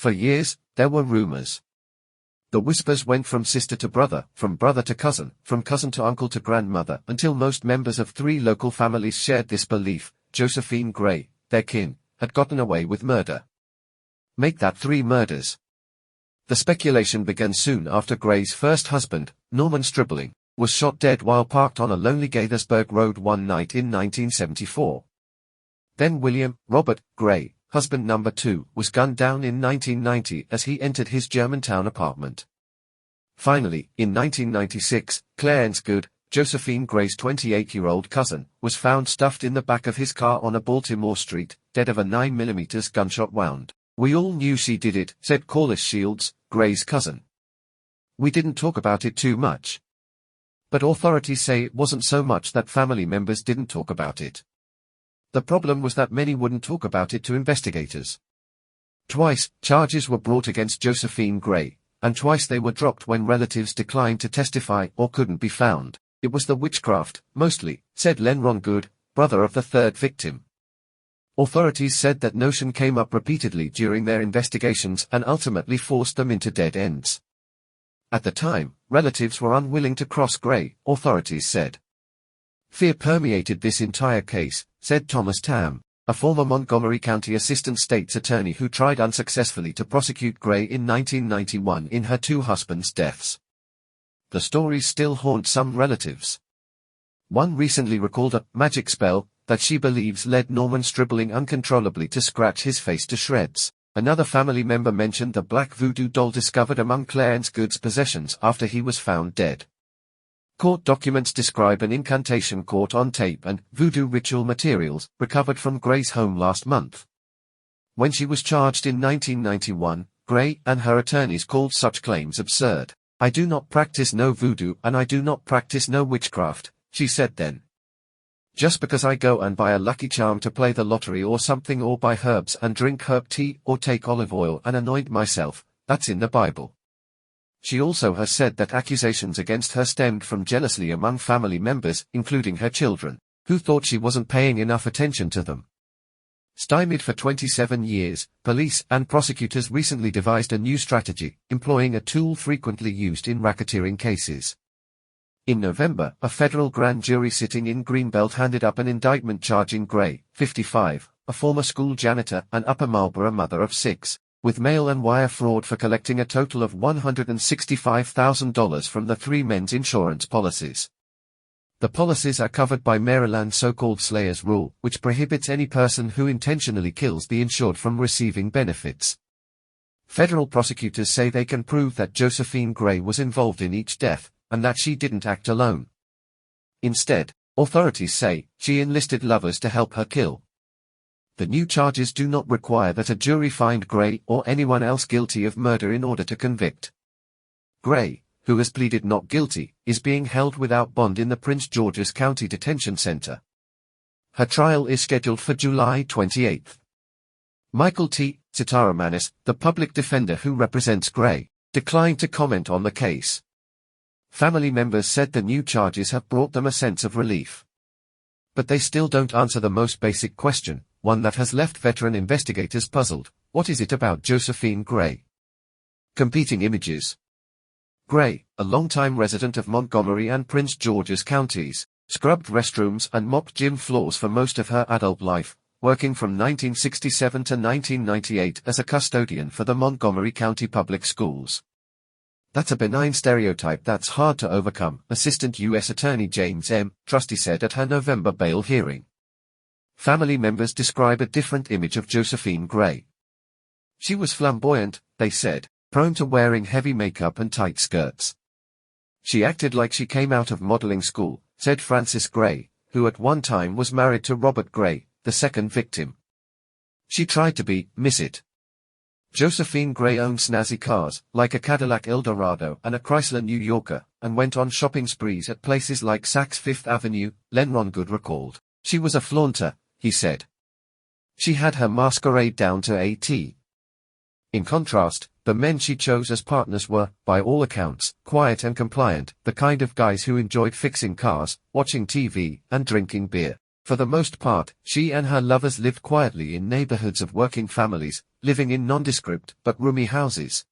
For years, there were rumors. The whispers went from sister to brother, from brother to cousin, from cousin to uncle to grandmother, until most members of 3 local families shared this belief: Josephine Grey, their kin, had gotten away with murder. Make that 3 murders. The speculation began soon after Grey's first husband, Norman Stribling, was shot dead while parked on a lonely Gaithersburg road one night in 1974. Then William Robert Grey, husband number 2, was gunned down in 1990 as he entered his Germantown apartment. Finally, in 1996, Clarence Good, Josephine Grey's 28-year-old cousin, was found stuffed in the back of his car on a Baltimore street, dead of a 9mm gunshot wound. "We all knew she did it," said Corliss Shields, Grey's cousin. "We didn't talk about it too much." But authorities say it wasn't so much that family members didn't talk about it. The problem was that many wouldn't talk about it to investigators. Twice, charges were brought against Josephine Grey, and twice they were dropped when relatives declined to testify or couldn't be found. "It was the witchcraft, mostly," said Lenron Good, brother of the 3rd victim. Authorities said that notion came up repeatedly during their investigations and ultimately forced them into dead ends. At the time, relatives were unwilling to cross Grey, authorities said. Fear permeated this entire case, said Thomas Tam, a former Montgomery County Assistant State's Attorney who tried unsuccessfully to prosecute Grey in 1991 in her 2 husbands' deaths. The stories still haunt some relatives. One recently recalled a magic spell that she believes led Norman Stribling uncontrollably to scratch his face to shreds. Another family member mentioned the black voodoo doll discovered among Clarence Good's possessions after he was found dead. Court documents describe an incantation caught on tape and voodoo ritual materials recovered from Grey's home last month. When she was charged in 1991, Grey and her attorneys called such claims absurd. "I do not practice no voodoo and I do not practice no witchcraft," she said then. "Just because I go and buy a lucky charm to play the lottery or something, or buy herbs and drink herb tea or take olive oil and anoint myself, that's in the Bible." She also has said that accusations against her stemmed from jealousy among family members, including her children, who thought she wasn't paying enough attention to them. Stymied for 27 years, police and prosecutors recently devised a new strategy, employing a tool frequently used in racketeering cases. In November, a federal grand jury sitting in Greenbelt handed up an indictment charging Grey, 55, a former school janitor and Upper Marlboro mother of 6, with mail and wire fraud for collecting a total of $165,000 from the 3 men's insurance policies. The policies are covered by Maryland's so-called Slayer's Rule, which prohibits any person who intentionally kills the insured from receiving benefits. Federal prosecutors say they can prove that Josephine Grey was involved in each death, and that she didn't act alone. Instead, authorities say she enlisted lovers to help her kill. The new charges do not require that a jury find Grey or anyone else guilty of murder in order to convict. Grey, who has pleaded not guilty, is being held without bond in the Prince George's County Detention Center. Her trial is scheduled for July 28. Michael T. Sitara-Manis, the public defender who represents Grey, declined to comment on the case. Family members said the new charges have brought them a sense of relief. But they still don't answer the most basic question, one that has left veteran investigators puzzled: what is it about Josephine Grey? Competing images. Grey, a longtime resident of Montgomery and Prince George's counties, scrubbed restrooms and mopped gym floors for most of her adult life, working from 1967 to 1998 as a custodian for the Montgomery County Public Schools. That's a benign stereotype that's hard to overcome, Assistant U.S. Attorney James M. Trusty said at her November bail hearing. Family members describe a different image of Josephine Grey. She was flamboyant, they said, prone to wearing heavy makeup and tight skirts. She acted like she came out of modeling school, said Frances Grey, who at one time was married to Robert Grey, the 2nd victim. She tried to be Miss It. Josephine Grey owned snazzy cars, like a Cadillac Eldorado and a Chrysler New Yorker, and went on shopping sprees at places like Saks Fifth Avenue, Lenron Good recalled. She was a flaunter, he said. She had her masquerade down to a T. In contrast, the men she chose as partners were, by all accounts, quiet and compliant, the kind of guys who enjoyed fixing cars, watching TV, and drinking beer. For the most part, she and her lovers lived quietly in neighborhoods of working families, living in nondescript but roomy houses.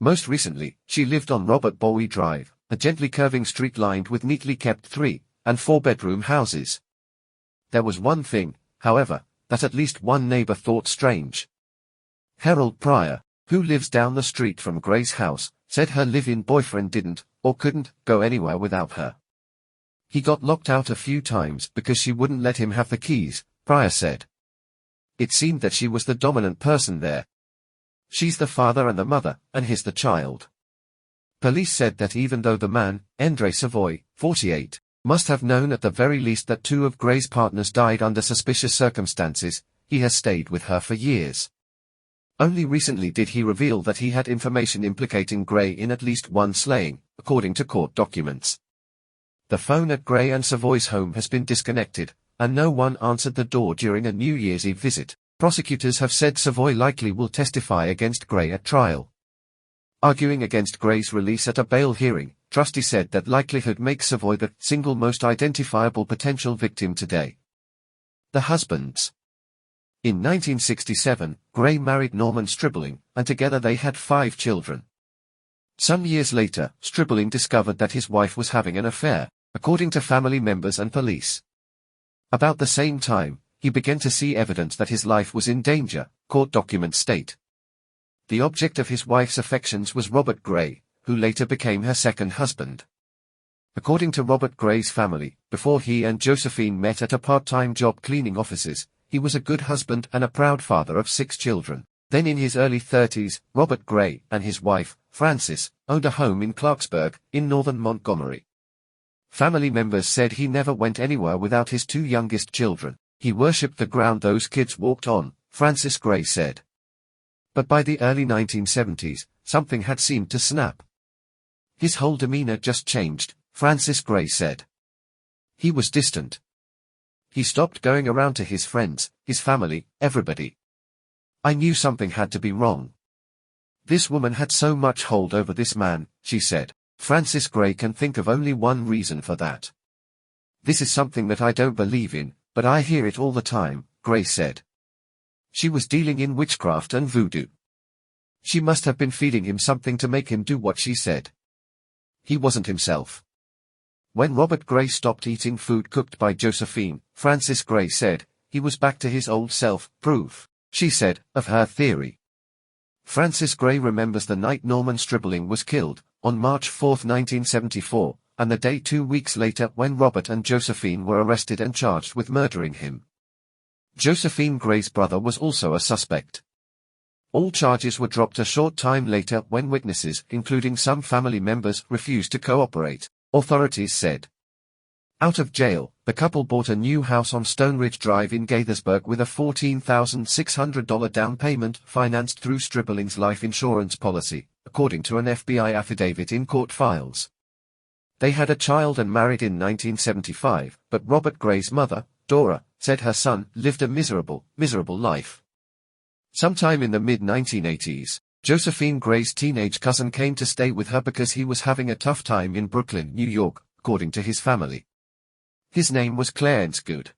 Most recently, she lived on Robert Bowie Drive, a gently curving street lined with neatly kept 3- and 4-bedroom houses. There was one thing, however, that at least one neighbor thought strange. Harold Pryor, who lives down the street from Grey's house, said her live-in boyfriend didn't, or couldn't, go anywhere without her. He got locked out a few times because she wouldn't let him have the keys, Pryor said. It seemed that she was the dominant person there. She's the father and the mother, and he's the child. Police said that even though the man, Andre Savoy, 48, must have known at the very least that 2 of Grey's partners died under suspicious circumstances, he has stayed with her for years. Only recently did he reveal that he had information implicating Grey in at least one slaying, according to court documents. The phone at Grey and Savoy's home has been disconnected, and no one answered the door during a New Year's Eve visit. Prosecutors have said Savoy likely will testify against Grey at trial. Arguing against Grey's release at a bail hearing, Trusty said that likelihood makes Savoy the single most identifiable potential victim today. The husbands. In 1967, Grey married Norman Stribling, and together they had 5 children. Some years later, Stribling discovered that his wife was having an affair, according to family members and police. About the same time, he began to see evidence that his life was in danger, court documents state. The object of his wife's affections was Robert Grey, who later became her second husband. According to Robert Grey's family, before he and Josephine met at a part-time job cleaning offices, he was a good husband and a proud father of 6 children. Then in his early 30s, Robert Grey and his wife, Frances, owned a home in Clarksburg, in northern Montgomery. Family members said he never went anywhere without his 2 youngest children. He worshipped the ground those kids walked on, Frances Grey said. But by the early 1970s, something had seemed to snap. His whole demeanor just changed, Frances Grey said. He was distant. He stopped going around to his friends, his family, everybody. I knew something had to be wrong. This woman had so much hold over this man, she said. Frances Grey can think of only one reason for that. This is something that I don't believe in, but I hear it all the time, Grey said. She was dealing in witchcraft and voodoo. She must have been feeding him something to make him do what she said. He wasn't himself. When Robert Grey stopped eating food cooked by Josephine, Frances Grey said, he was back to his old self, proof, she said, of her theory. Frances Grey remembers the night Norman Stribling was killed, on March 4, 1974, and the day 2 weeks later when Robert and Josephine were arrested and charged with murdering him. Josephine Grey's brother was also a suspect. All charges were dropped a short time later when witnesses, including some family members, refused to cooperate, authorities said. Out of jail, the couple bought a new house on Stone Ridge Drive in Gaithersburg with a $14,600 down payment financed through Stribling's life insurance policy, according to an FBI affidavit in court files. They had a child and married in 1975, but Robert Grey's mother, Dora, said her son lived a miserable life. Sometime in the mid-1980s, Josephine Grey's teenage cousin came to stay with her because he was having a tough time in Brooklyn, New York, according to his family. His name was Clarence Good.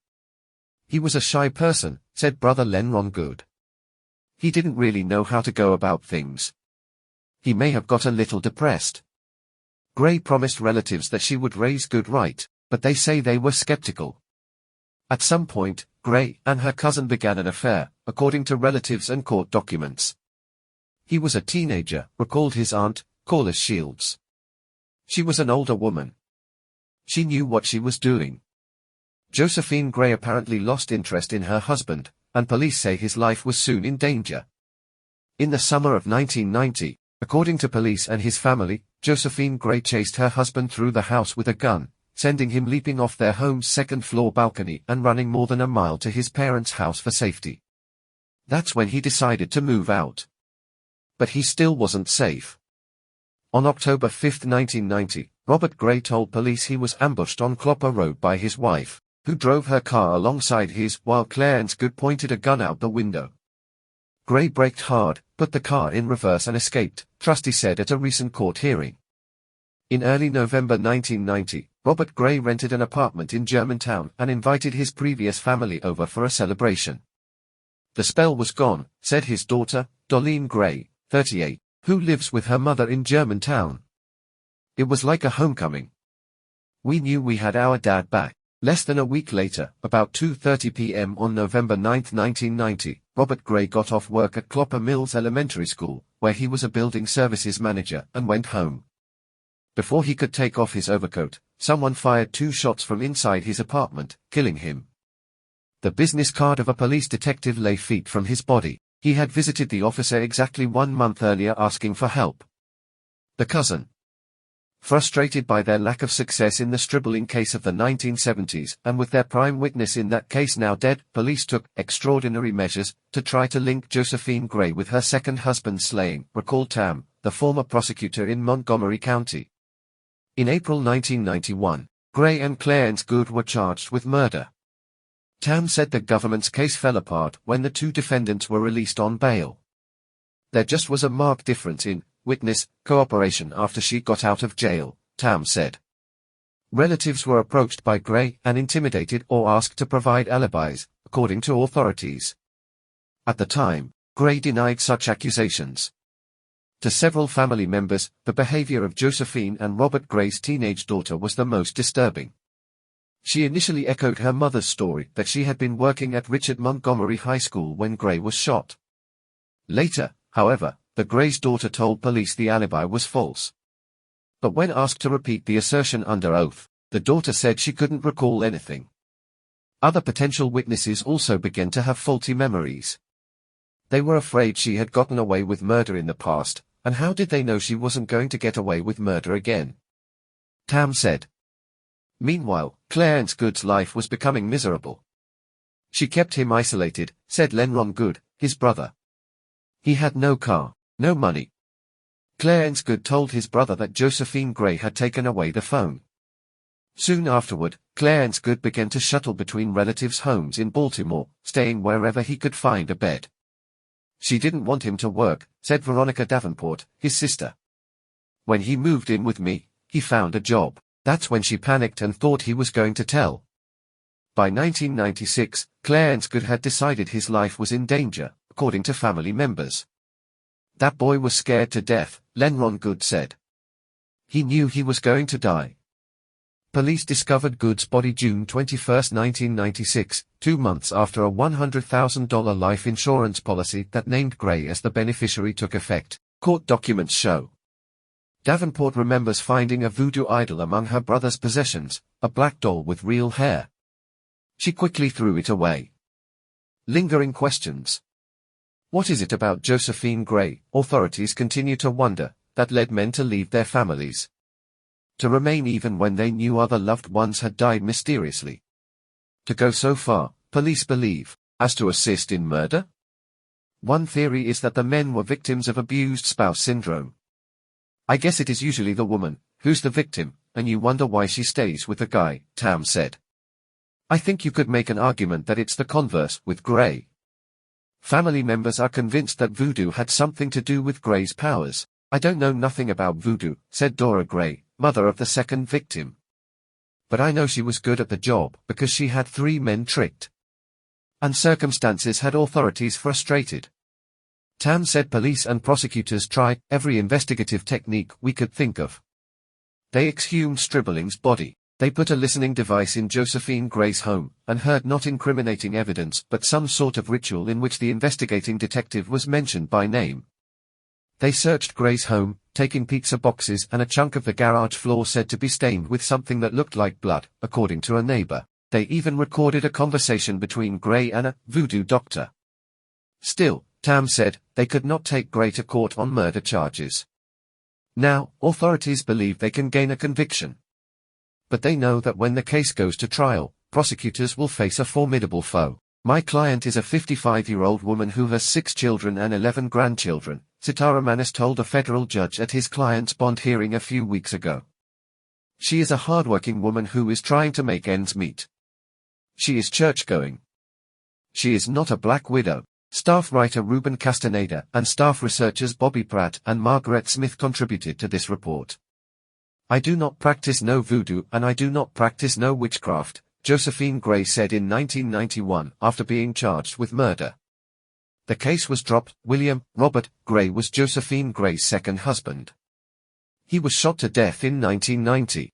He was a shy person, said brother Lenron Good. He didn't really know how to go about things. He may have got a little depressed. Grey promised relatives that she would raise Good right, but they say they were skeptical. At some point, Grey and her cousin began an affair, according to relatives and court documents. He was a teenager, recalled his aunt, Corliss Shields. She was an older woman. She knew what she was doing. Josephine Grey apparently lost interest in her husband, and police say his life was soon in danger. In the summer of 1990, according to police and his family, Josephine Grey chased her husband through the house with a gun, sending him leaping off their home's second-floor balcony and running more than a mile to his parents' house for safety. That's when he decided to move out. But he still wasn't safe. On October 5, 1990, Robert Grey told police he was ambushed on Clopper Road by his wife, who drove her car alongside his while Clarence Good pointed a gun out the window. Grey braked hard, put the car in reverse and escaped, Trusty said at a recent court hearing. In early November 1990, Robert Grey rented an apartment in Germantown and invited his previous family over for a celebration. The spell was gone, said his daughter, Josephine Grey, 38, who lives with her mother in Germantown. It was like a homecoming. We knew we had our dad back. Less than a week later, about 2:30 p.m. on November 9, 1990, Robert Grey got off work at Clopper Mills Elementary School, where he was a building services manager, and went home. Before he could take off his overcoat, someone fired 2 shots from inside his apartment, killing him. The business card of a police detective lay feet from his body. He had visited the officer exactly 1 month earlier asking for help. The cousin. Frustrated by their lack of success in the Stribling case of the 1970s, and with their prime witness in that case now dead, police took extraordinary measures to try to link Josephine Grey with her second husband's slaying, recalled Tam, the former prosecutor in Montgomery County. In April 1991, Grey and Clarence Good were charged with murder. Tam said the government's case fell apart when the 2 defendants were released on bail. There just was a marked difference in witness cooperation after she got out of jail, Tam said. Relatives were approached by Grey and intimidated or asked to provide alibis, according to authorities. At the time, Grey denied such accusations. To several family members, the behavior of Josephine and Robert Grey's teenage daughter was the most disturbing. She initially echoed her mother's story that she had been working at Richard Montgomery High School when Grey was shot. Later, however, the Grey's daughter told police the alibi was false. But when asked to repeat the assertion under oath, the daughter said she couldn't recall anything. Other potential witnesses also began to have faulty memories. They were afraid she had gotten away with murder in the past, and how did they know she wasn't going to get away with murder again? Tam said. Meanwhile, Clarence Good's life was becoming miserable. She kept him isolated, said Lenron Good, his brother. He had no car, no money. Clarence Good told his brother that Josephine Grey had taken away the phone. Soon afterward, Clarence Good began to shuttle between relatives' homes in Baltimore, staying wherever he could find a bed. She didn't want him to work, said Veronica Davenport, his sister. When he moved in with me, he found a job. That's when she panicked and thought he was going to tell. By 1996, Clarence Good had decided his life was in danger, according to family members. That boy was scared to death, Lenron Good said. He knew he was going to die. Police discovered Good's body June 21, 1996, 2 months after a $100,000 life insurance policy that named Grey as the beneficiary took effect, court documents show. Davenport remembers finding a voodoo idol among her brother's possessions, a black doll with real hair. She quickly threw it away. Lingering questions. What is it about Josephine Grey, authorities continue to wonder, that led men to leave their families? To remain even when they knew other loved ones had died mysteriously. To go so far, police believe, as to assist in murder? One theory is that the men were victims of abused spouse syndrome. I guess it is usually the woman, who's the victim, and you wonder why she stays with the guy, Tam said. I think you could make an argument that it's the converse with Grey. Family members are convinced that voodoo had something to do with Grey's powers. I don't know nothing about voodoo, said Dora Grey, mother of the second victim. But I know she was good at the job because she had 3 men tricked. And circumstances had authorities frustrated. Tam said police and prosecutors tried every investigative technique we could think of. They exhumed Stribling's body. They put a listening device in Josephine Grey's home, and heard not incriminating evidence but some sort of ritual in which the investigating detective was mentioned by name. They searched Grey's home, taking pizza boxes and a chunk of the garage floor said to be stained with something that looked like blood, according to a neighbor. They even recorded a conversation between Grey and a voodoo doctor. Still, Tam said, they could not take Grey to court on murder charges. Now, authorities believe they can gain a conviction. But they know that when the case goes to trial, prosecutors will face a formidable foe. My client is a 55-year-old woman who has 6 children and 11 grandchildren, Sitara Manis told a federal judge at his client's bond hearing a few weeks ago. She is a hardworking woman who is trying to make ends meet. She is church-going. She is not a black widow. Staff writer Ruben Castaneda and staff researchers Bobby Pratt and Margaret Smith contributed to this report. I do not practice no voodoo and I do not practice no witchcraft, Josephine Grey said in 1991 after being charged with murder. The case was dropped. William Robert Grey was Josephine Grey's second husband. He was shot to death in 1990.